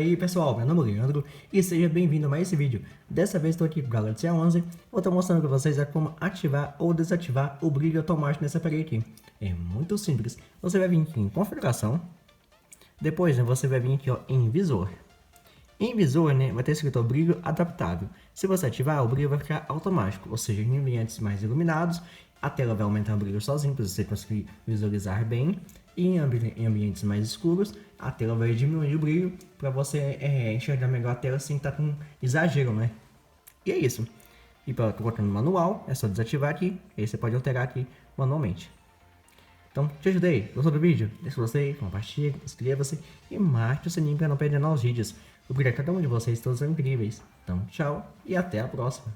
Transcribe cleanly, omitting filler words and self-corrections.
aí pessoal, meu nome é Leandro e seja bem-vindo a mais esse vídeo. Dessa vez estou aqui com o Galaxy A11. Vou estar mostrando para vocês como ativar ou desativar o brilho automático nessa parede aqui. É muito simples. Você vai vir aqui em configuração. Depois você vai vir aqui em visor. Em visor vai ter escrito brilho adaptável. Se você ativar, o brilho vai ficar automático, ou seja, em ambientes mais iluminados, a tela vai aumentar o brilho sozinho para você conseguir visualizar bem. E em ambientes mais escuros, a tela vai diminuir o brilho para você enxergar melhor a tela sem estar com exagero, né? E é isso. E para colocar no manual, é só desativar aqui, e aí você pode alterar aqui manualmente. Então, te ajudei? Gostou do vídeo? Deixa o gostei, compartilhe, inscreva-se e marque o sininho para não perder novos vídeos. Obrigado a cada um de vocês, todos são incríveis. Então, tchau e até a próxima.